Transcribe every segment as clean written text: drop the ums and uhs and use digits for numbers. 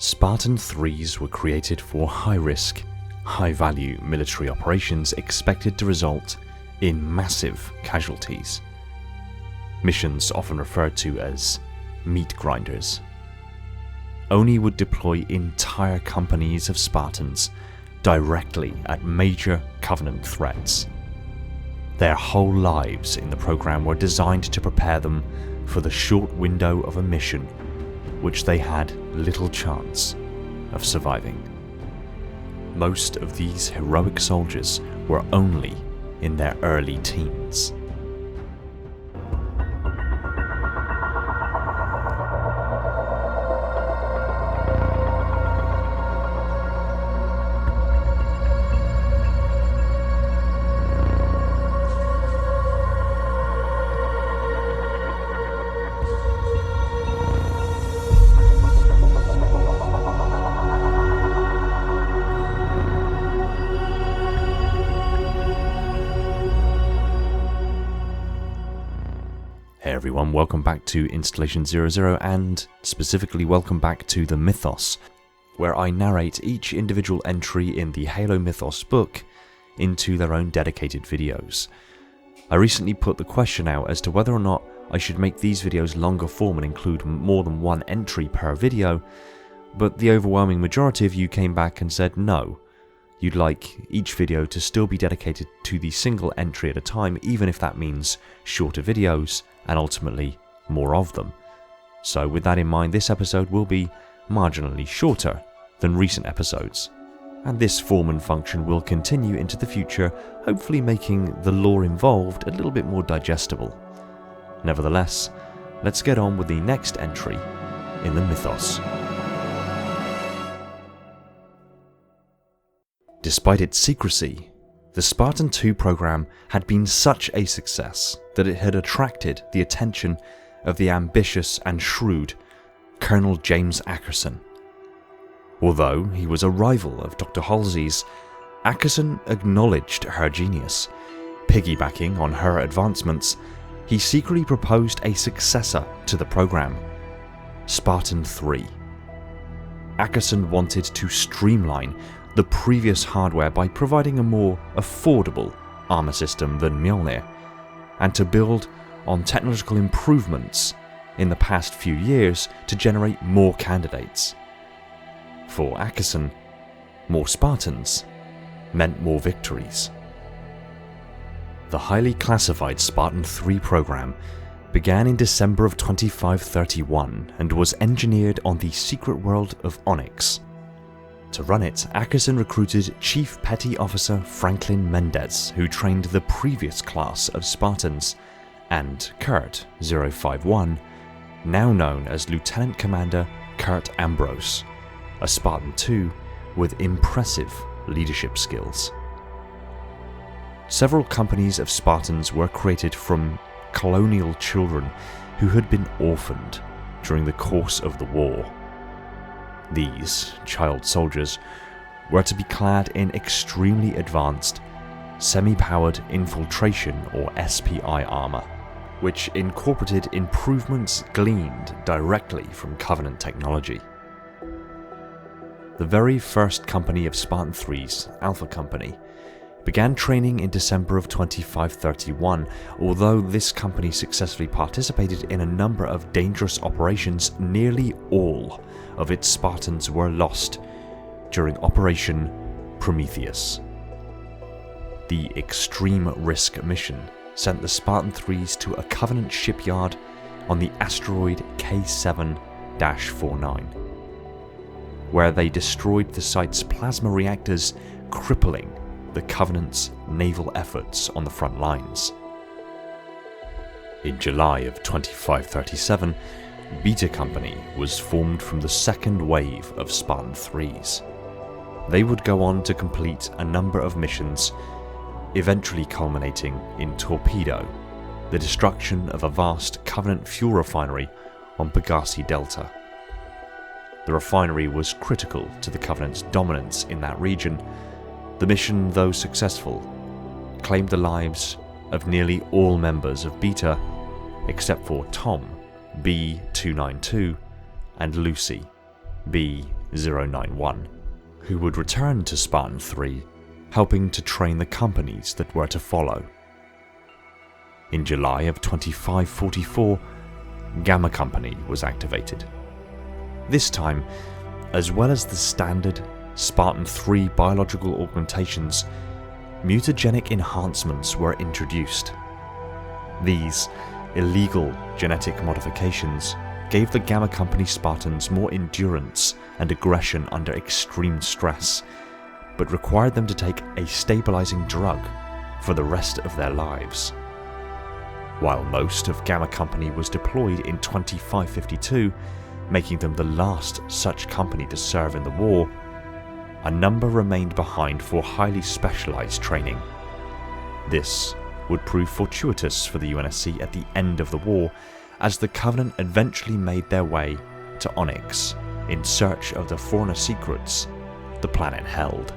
Spartan-IIIs were created for high-risk, high-value military operations expected to result in massive casualties. Missions often referred to as meat grinders. Oni would deploy entire companies of Spartans directly at major Covenant threats. Their whole lives in the program were designed to prepare them for the short window of a mission which they had little chance of surviving. Most of these heroic soldiers were only in their early teens. Hey everyone, welcome back to Installation 00 and specifically welcome back to the Mythos, where I narrate each individual entry in the Halo Mythos book into their own dedicated videos. I recently put the question out as to whether or not I should make these videos longer form and include more than one entry per video, but the overwhelming majority of you came back and said no. You'd like each video to still be dedicated to the single entry at a time, even if that means shorter videos and ultimately more of them. So with that in mind, this episode will be marginally shorter than recent episodes, and this form and function will continue into the future, hopefully making the lore involved a little bit more digestible. Nevertheless, let's get on with the next entry in the Mythos. Despite its secrecy, the Spartan-II program had been such a success that it had attracted the attention of the ambitious and shrewd Colonel James Ackerson. Although he was a rival of Dr. Halsey's, Ackerson acknowledged her genius. Piggybacking on her advancements, he secretly proposed a successor to the program, Spartan-III. Ackerson wanted to streamline the previous hardware by providing a more affordable armor system than Mjolnir, and to build on technological improvements in the past few years to generate more candidates. For Ackerson, more Spartans meant more victories. The highly classified Spartan-III program began in December of 2531 and was engineered on the secret world of Onyx. To run it, Ackerson recruited Chief Petty Officer Franklin Mendez, who trained the previous class of Spartans, and Kurt 051, now known as Lieutenant Commander Kurt Ambrose, a Spartan II with impressive leadership skills. Several companies of Spartans were created from colonial children who had been orphaned during the course of the war. These child soldiers were to be clad in extremely advanced, semi-powered infiltration or SPI armor, which incorporated improvements gleaned directly from Covenant technology. The very first company of Spartan-IIIs, Alpha Company, began training in December of 2531, although this company successfully participated in a number of dangerous operations. Nearly all of its Spartans were lost during Operation Prometheus. The extreme risk mission sent the Spartan-IIIs to a Covenant shipyard on the asteroid K7-49, where they destroyed the site's plasma reactors, crippling the Covenant's naval efforts on the front lines. In July of 2537, Beta Company was formed from the second wave of Spartan-IIIs. They would go on to complete a number of missions, eventually culminating in Torpedo, the destruction of a vast Covenant fuel refinery on Pegasi Delta. The refinery was critical to the Covenant's dominance in that region. The mission, though successful, claimed the lives of nearly all members of Beta, except for Tom, B292, and Lucy, B 091, who would return to Spartan-III, helping to train the companies that were to follow. In July of 2544, Gamma Company was activated. This time, as well as the standard Spartan-III biological augmentations, mutagenic enhancements were introduced. These illegal genetic modifications gave the Gamma Company Spartans more endurance and aggression under extreme stress, but required them to take a stabilizing drug for the rest of their lives. While most of Gamma Company was deployed in 2552, making them the last such company to serve in the war, a number remained behind for highly specialized training. This would prove fortuitous for the UNSC at the end of the war, as the Covenant eventually made their way to Onyx in search of the foreigner secrets the planet held.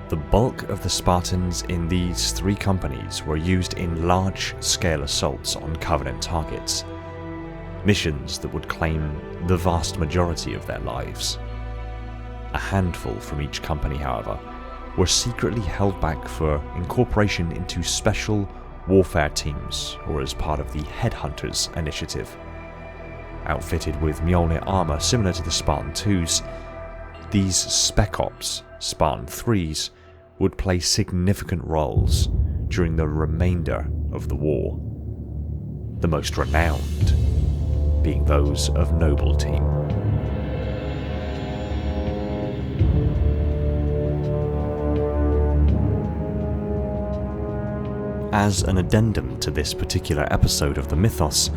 The bulk of the Spartans in these three companies were used in large-scale assaults on Covenant targets, missions that would claim the vast majority of their lives. A handful from each company, however, were secretly held back for incorporation into special warfare teams or as part of the Headhunters initiative. Outfitted with Mjolnir armor similar to the Spartan-IIs, these Spec Ops Spartan-IIIs would play significant roles during the remainder of the war, the most renowned being those of Noble Team. As an addendum to this particular episode of the Mythos,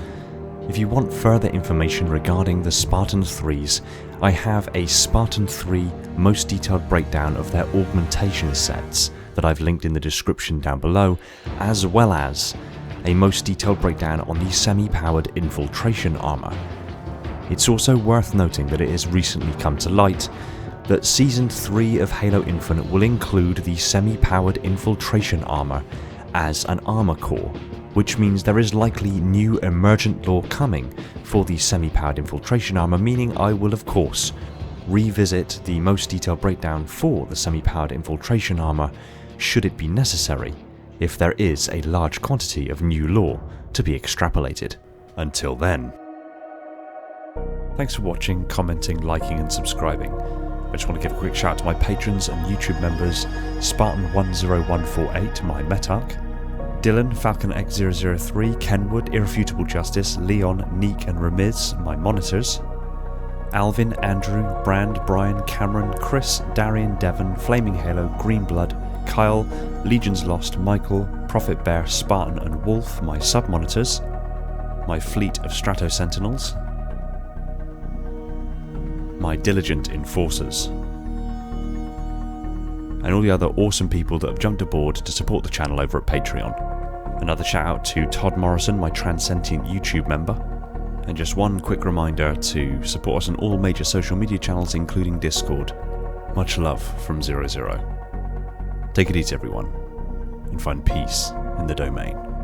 if you want further information regarding the Spartan-IIIs, I have a Spartan-III most detailed breakdown of their augmentation sets that I've linked in the description down below, as well as a most detailed breakdown on the semi-powered infiltration armor. It's also worth noting that it has recently come to light that Season 3 of Halo Infinite will include the semi-powered infiltration armor as an armor core, which means there is likely new emergent lore coming for the semi-powered infiltration armor, meaning I will of course revisit the most detailed breakdown for the semi-powered infiltration armor should it be necessary, if there is a large quantity of new lore to be extrapolated. Until then, thanks for watching, commenting, liking and subscribing. I just want to give a quick shout out to my patrons and YouTube members: Spartan10148, my Metarch, Dylan, Falcon X003, Kenwood, Irrefutable Justice, Leon, Neek and Ramiz, my monitors, Alvin, Andrew, Brand, Brian, Cameron, Chris, Darian, Devon, Flaming Halo, Greenblood, Kyle, Legions Lost, Michael, Prophet Bear, Spartan and Wolf, my sub-monitors, my fleet of Strato Sentinels, my diligent enforcers, and all the other awesome people that have jumped aboard to support the channel over at Patreon. Another shout out to Todd Morrison, my Transcendent YouTube member, and just one quick reminder to support us on all major social media channels including Discord. Much love from 00. Take it easy everyone, and find peace in the domain.